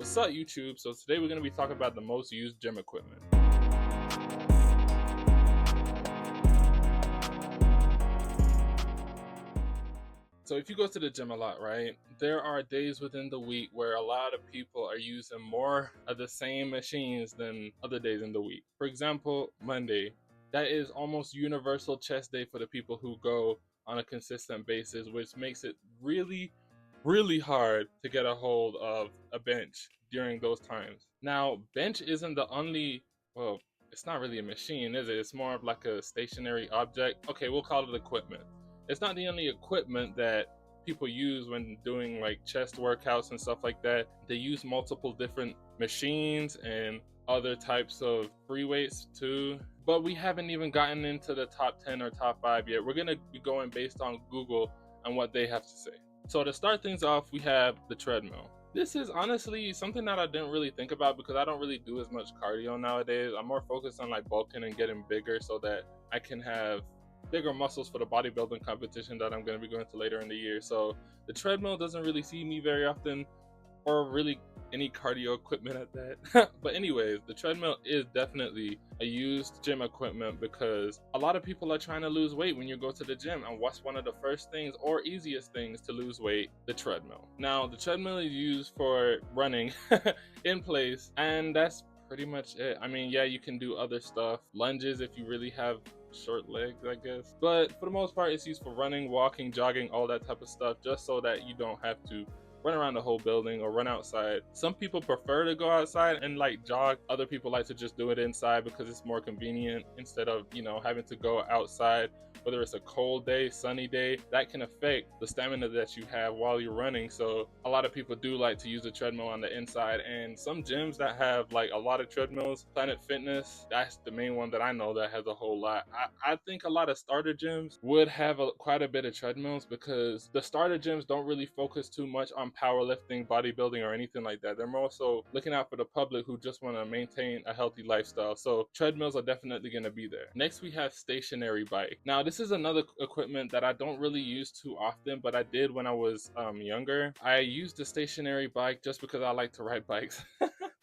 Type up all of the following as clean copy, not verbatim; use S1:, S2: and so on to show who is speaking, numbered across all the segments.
S1: What's up, YouTube? So today we're going to be talking about the most used gym equipment. So if you go to the gym a lot, right, there are days within the week where a lot of people are using more of the same machines than other days in the week. For example, Monday, that is almost universal chest day for the people who go on a consistent basis, which makes it really hard to get a hold of a bench during those times. Now, bench isn't the only, well, it's not really a machine, is it? It's more of like a stationary object. Okay, we'll call it equipment. It's not the only equipment that people use when doing like chest workouts and stuff like that. They use multiple different machines and other types of free weights too. But we haven't even gotten into the top 10 or top 5 yet. We're going to be going based on Google and what they have to say. So to start things off, we have the treadmill. This is honestly something that I didn't really think about because I don't really do as much cardio nowadays. I'm more focused on like bulking and getting bigger so that I can have bigger muscles for the bodybuilding competition that I'm going to be going to later in the year. So the treadmill doesn't really see me very often, or really any cardio equipment at that. But anyways, the treadmill is definitely a used gym equipment because a lot of people are trying to lose weight when you go to the gym, and what's one of the first things or easiest things to lose weight? The treadmill. Now the treadmill is used for running in place, and that's pretty much it. I mean, yeah, you can do other stuff, lunges if you really have short legs, I guess, but for the most part it's used for running, walking, jogging, all that type of stuff, just so that you don't have to run around the whole building or run outside. Some people prefer to go outside and like jog. Other people like to just do it inside because it's more convenient instead of, having to go outside. Whether it's a cold day, sunny day, that can affect the stamina that you have while you're running. So a lot of people do like to use a treadmill on the inside, and some gyms that have like a lot of treadmills, Planet Fitness, that's the main one that I know that has a whole lot. I think a lot of starter gyms would have quite a bit of treadmills because the starter gyms don't really focus too much on powerlifting, bodybuilding, or anything like that. They're more so looking out for the public who just want to maintain a healthy lifestyle. So treadmills are definitely going to be there. Next, we have stationary bike. Now, this is another equipment that I don't really use too often, but I did when I was younger. I used the stationary bike just because I like to ride bikes.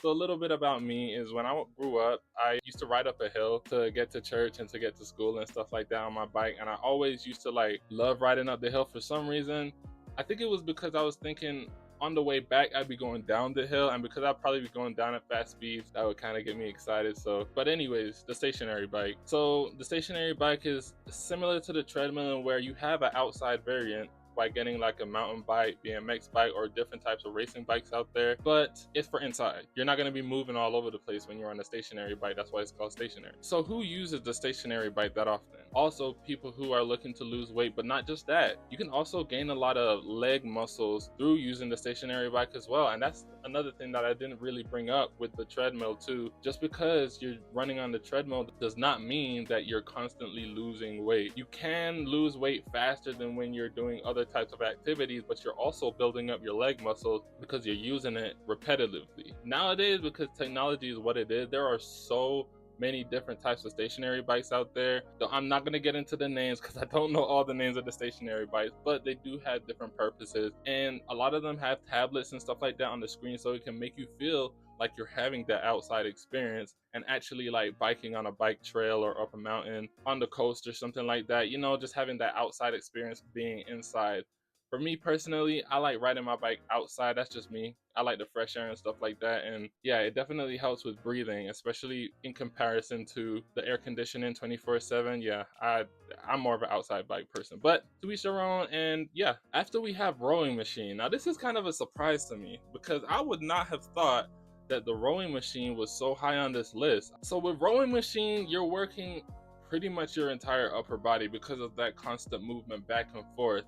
S1: So a little bit about me is when I grew up, I used to ride up a hill to get to church and to get to school and stuff like that on my bike. And I always used to like love riding up the hill for some reason. I think it was because I was thinking on the way back I'd be going down the hill, and because I'd probably be going down at fast speeds, that would kind of get me excited. So, but anyways, the stationary bike. So the stationary bike is similar to the treadmill where you have an outside variant by getting like a mountain bike, BMX bike, or different types of racing bikes out there, but it's for inside. You're not going to be moving all over the place when you're on a stationary bike. That's why it's called stationary. So who uses the stationary bike that often? Also, people who are looking to lose weight, but not just that. You can also gain a lot of leg muscles through using the stationary bike as well. And that's another thing that I didn't really bring up with the treadmill too. Just because you're running on the treadmill does not mean that you're constantly losing weight. You can lose weight faster than when you're doing other types of activities, but you're also building up your leg muscles because you're using it repetitively. Nowadays, because technology is what it is, there are so many different types of stationary bikes out there. Though I'm not going to get into the names because I don't know all the names of the stationary bikes, but they do have different purposes, and a lot of them have tablets and stuff like that on the screen, so it can make you feel like you're having that outside experience and actually like biking on a bike trail or up a mountain on the coast or something like that, just having that outside experience being inside. For me personally, I like riding my bike outside. That's just me. I like the fresh air and stuff like that. And yeah, it definitely helps with breathing, especially in comparison to the air conditioning 24/7. Yeah, I'm more of an outside bike person, but to each their own. And yeah, after we have rowing machine. Now this is kind of a surprise to me because I would not have thought that the rowing machine was so high on this list. So with rowing machine, you're working pretty much your entire upper body because of that constant movement back and forth.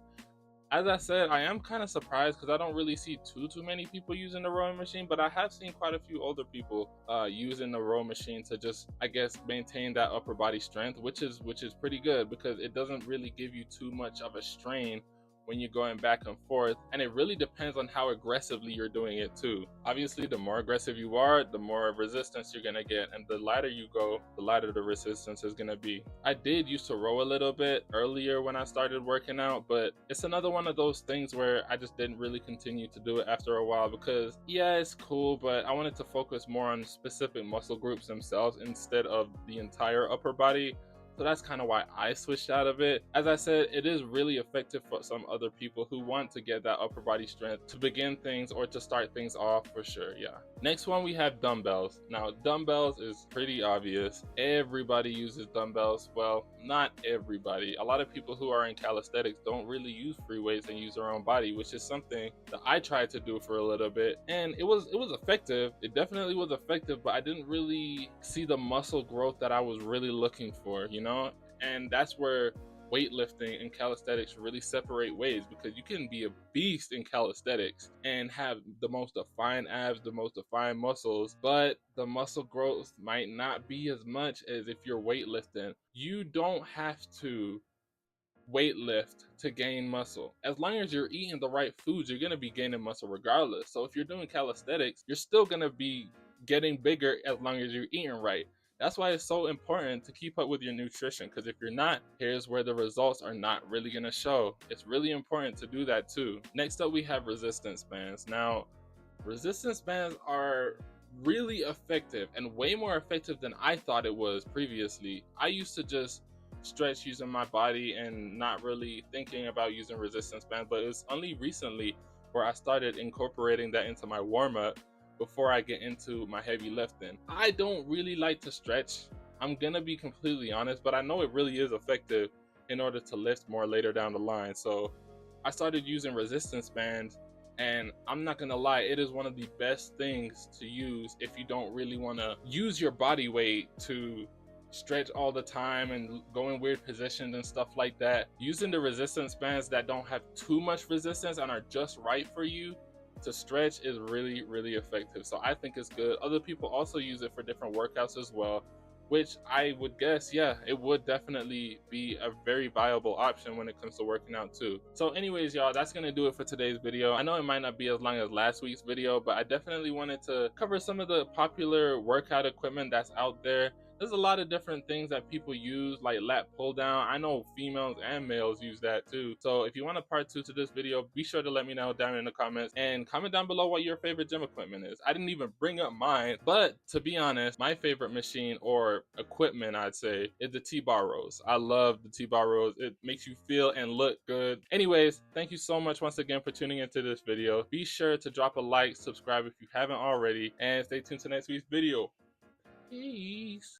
S1: As I said, I am kind of surprised because I don't really see too many people using the rowing machine, but I have seen quite a few older people using the rowing machine to just, I guess, maintain that upper body strength, which is pretty good because it doesn't really give you too much of a strain when you're going back and forth, and it really depends on how aggressively you're doing it too. Obviously, the more aggressive you are, the more resistance you're gonna get, and the lighter you go, the lighter the resistance is gonna be. I did used to row a little bit earlier when I started working out, but it's another one of those things where I just didn't really continue to do it after a while because yeah, it's cool, but I wanted to focus more on specific muscle groups themselves instead of the entire upper body. So that's kind of why I switched out of it. As I said, it is really effective for some other people who want to get that upper body strength to begin things or to start things off for sure, yeah. Next one, we have dumbbells. Now, dumbbells is pretty obvious. Everybody uses dumbbells. Well, not everybody. A lot of people who are in calisthenics don't really use free weights and use their own body, which is something that I tried to do for a little bit. And it was effective. It definitely was effective, but I didn't really see the muscle growth that I was really looking for, you know? And that's where weightlifting and calisthenics really separate ways, because you can be a beast in calisthenics and have the most defined abs, the most defined muscles, but the muscle growth might not be as much as if you're weightlifting. You don't have to weightlift to gain muscle. As long as you're eating the right foods, you're going to be gaining muscle regardless. So if you're doing calisthenics, you're still going to be getting bigger as long as you're eating right. That's why it's so important to keep up with your nutrition, because if you're not, here's where the results are not really going to show. It's really important to do that too. Next up, we have resistance bands. Now, resistance bands are really effective and way more effective than I thought it was previously. I used to just stretch using my body and not really thinking about using resistance bands, but it was only recently where I started incorporating that into my warm-up before I get into my heavy lifting. I don't really like to stretch, I'm gonna be completely honest, but I know it really is effective in order to lift more later down the line. So I started using resistance bands, and I'm not gonna lie, it is one of the best things to use if you don't really want to use your body weight to stretch all the time and go in weird positions and stuff like that. Using the resistance bands that don't have too much resistance and are just right for you to stretch is really, really effective. So I think it's good. Other people also use it for different workouts as well, which I would guess, yeah, it would definitely be a very viable option when it comes to working out too. So anyways, y'all, that's gonna do it for today's video. I know it might not be as long as last week's video, but I definitely wanted to cover some of the popular workout equipment that's out there. There's a lot of different things that people use, like lat pull down. I know females and males use that too. So if you want a part 2 to this video, be sure to let me know down in the comments, and comment down below what your favorite gym equipment is. I didn't even bring up mine, but to be honest, my favorite machine or equipment, I'd say, is the T-bar rows. I love the T-bar rows. It makes you feel and look good. Anyways, thank you so much once again for tuning into this video. Be sure to drop a like, subscribe if you haven't already, and stay tuned to next week's video. Peace.